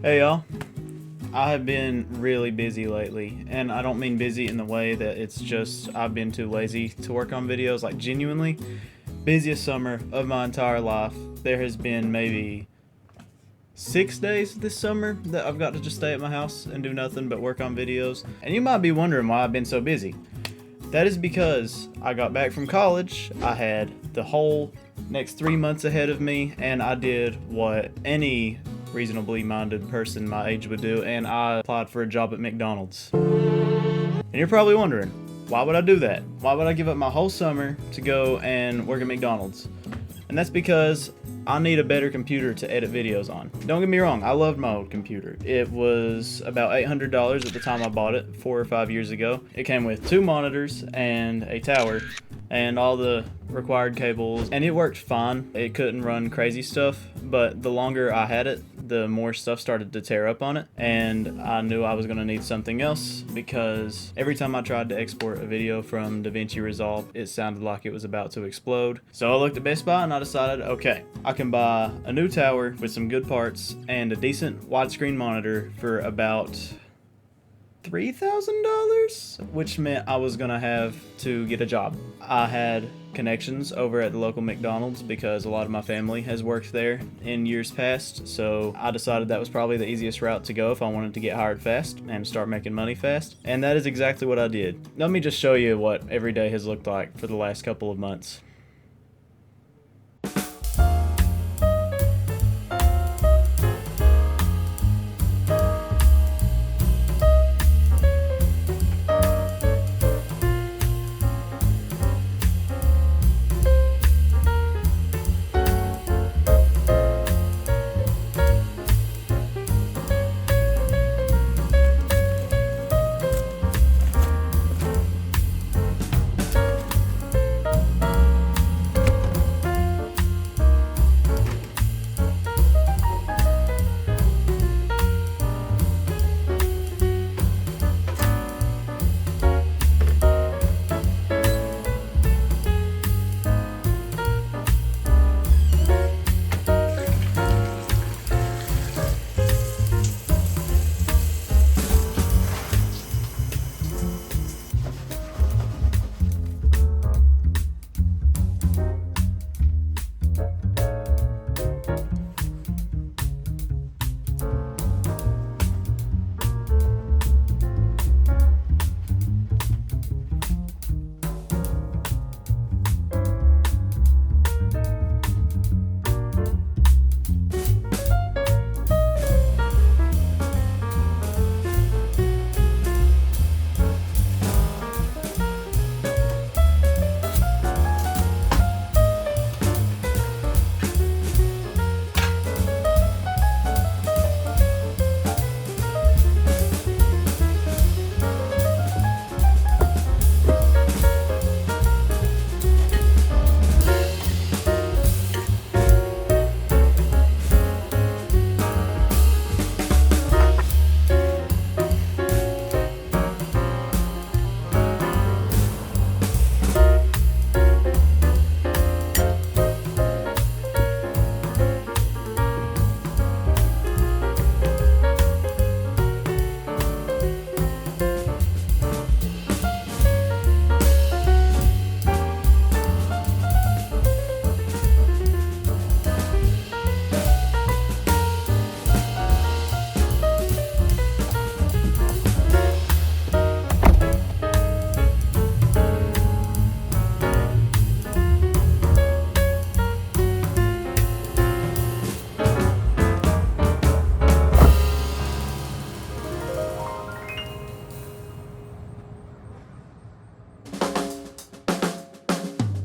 Hey y'all, I have been really busy lately, and I don't mean busy in the way that it's just I've been too lazy to work on videos. Like, genuinely, busiest summer of my entire life. There has been maybe 6 days this summer that I've got to just stay at my house and do nothing but work on videos. And you might be wondering why I've been so busy. That is because I got back from college, I had the whole next 3 months ahead of me, and I did what any reasonably minded person my age would do, and I applied for a job at McDonald's. And you're probably wondering, why would I do that? Why would I give up my whole summer to go and work at McDonald's? And that's because I need a better computer to edit videos on. Don't get me wrong, I loved my old computer. It was about $800 at the time I bought it 4 or 5 years ago. It came with 2 monitors and a tower and all the required cables, and it worked fine. It couldn't run crazy stuff, but the longer I had it, the more stuff started to tear up on it, and I knew I was going to need something else because every time I tried to export a video from DaVinci Resolve, it sounded like it was about to explode. So I looked at Best Buy and I decided, okay, I can buy a new tower with some good parts and a decent widescreen monitor for about $3,000, which meant I was gonna have to get a job. I had connections over at the local McDonald's because a lot of my family has worked there in years past, so I decided that was probably the easiest route to go if I wanted to get hired fast and start making money fast, and that is exactly what I did. Let me just show you what every day has looked like for the last couple of months.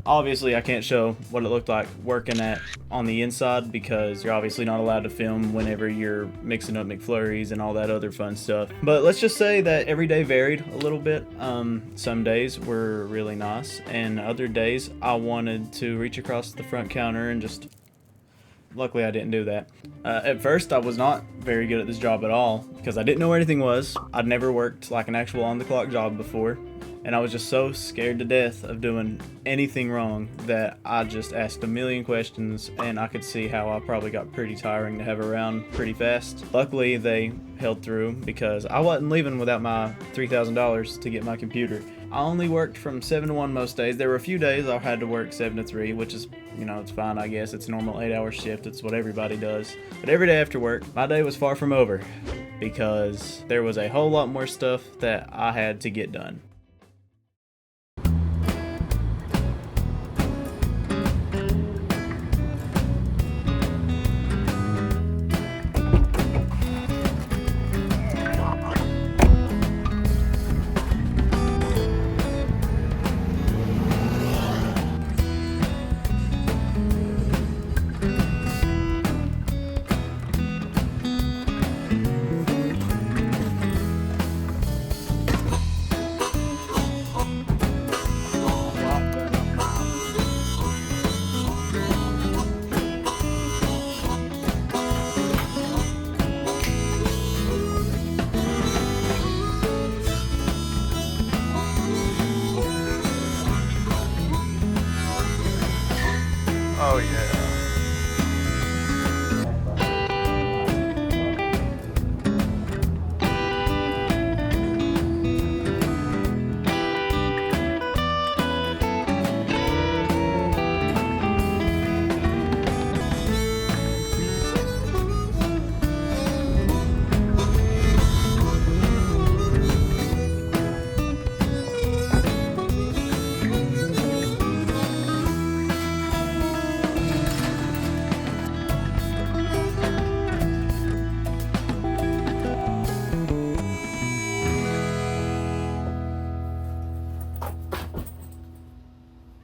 Obviously, I can't show what it looked like working at on the inside because you're obviously not allowed to film whenever you're mixing up McFlurries and all that other fun stuff. But let's just say that every day varied a little bit. Some days were really nice, and other days I wanted to reach across the front counter and just... Luckily, I didn't do that. At first, I was not very good at this job at all because I didn't know where anything was. I'd never worked like an actual on-the-clock job before. And I was just so scared to death of doing anything wrong that I just asked a million questions, and I could see how I probably got pretty tiring to have around pretty fast. Luckily, they held through because I wasn't leaving without my $3,000 to get my computer. I only worked from 7 to 1 most days. There were a few days I had to work 7 to 3, which is, it's fine, I guess. It's a normal 8-hour shift. It's what everybody does. But every day after work, my day was far from over because there was a whole lot more stuff that I had to get done. Oh yeah.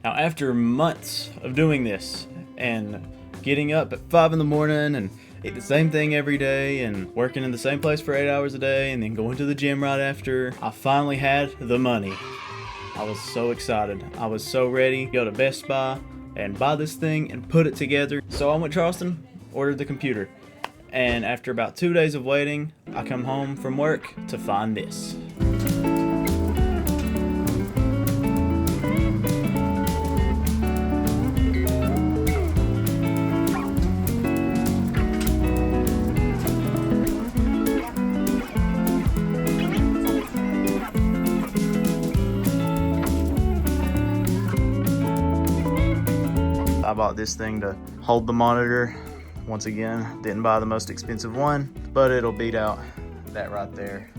Now, after months of doing this and getting up at 5 in the morning and eat the same thing every day and working in the same place for 8 hours a day and then going to the gym right after, I finally had the money. I was so excited. I was so ready to go to Best Buy and buy this thing and put it together. So I went to Charleston, ordered the computer, and after about 2 days of waiting, I come home from work to find this. I bought this thing to hold the monitor. Once again, didn't buy the most expensive one, but it'll beat out that right there.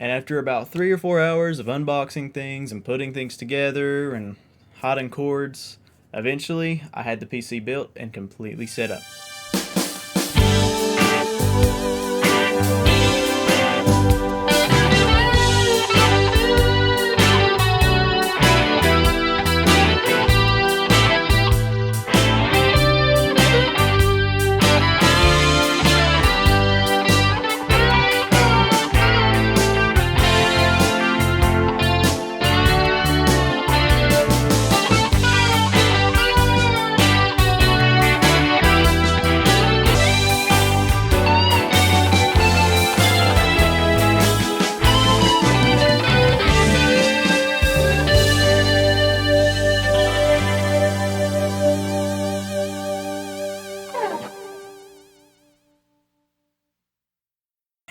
And after about 3 or 4 hours of unboxing things and putting things together and hiding cords, eventually I had the PC built and completely set up.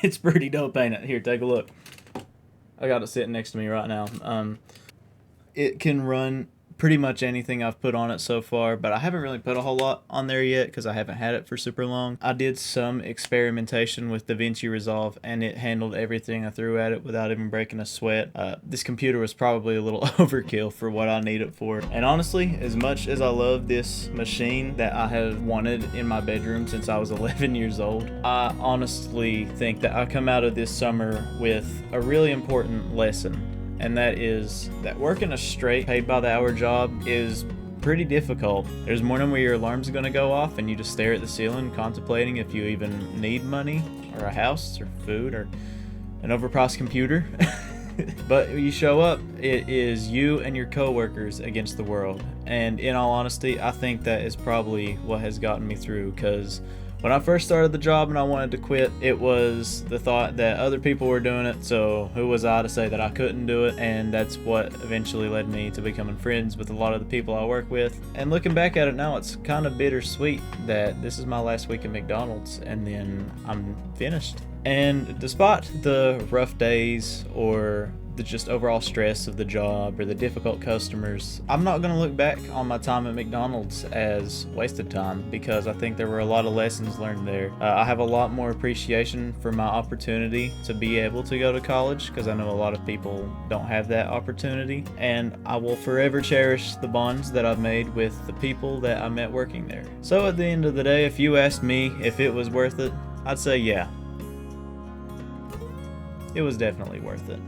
It's pretty dope, ain't it? Here, take a look. I got it sitting next to me right now. It can run pretty much anything I've put on it so far, but I haven't really put a whole lot on there yet because I haven't had it for super long. I did some experimentation with DaVinci Resolve, and it handled everything I threw at it without even breaking a sweat. This computer was probably a little overkill for what I need it for. And honestly, as much as I love this machine that I have wanted in my bedroom since I was 11 years old, I honestly think that I come out of this summer with a really important lesson. And that is that working a straight paid by the hour job is pretty difficult. There's morning where your alarm's gonna go off and you just stare at the ceiling contemplating if you even need money or a house or food or an overpriced computer. But you show up, it is you and your coworkers against the world. And in all honesty, I think that is probably what has gotten me through, because when I first started the job and I wanted to quit, it was the thought that other people were doing it, so who was I to say that I couldn't do it? And that's what eventually led me to becoming friends with a lot of the people I work with. And looking back at it now, it's kind of bittersweet that this is my last week at McDonald's and then I'm finished. And despite the rough days or the just overall stress of the job or the difficult customers, I'm not going to look back on my time at McDonald's as wasted time, because I think there were a lot of lessons learned there. I have a lot more appreciation for my opportunity to be able to go to college, because I know a lot of people don't have that opportunity, and I will forever cherish the bonds that I've made with the people that I met working there. So at the end of the day, if you asked me if it was worth it, I'd say yeah. It was definitely worth it.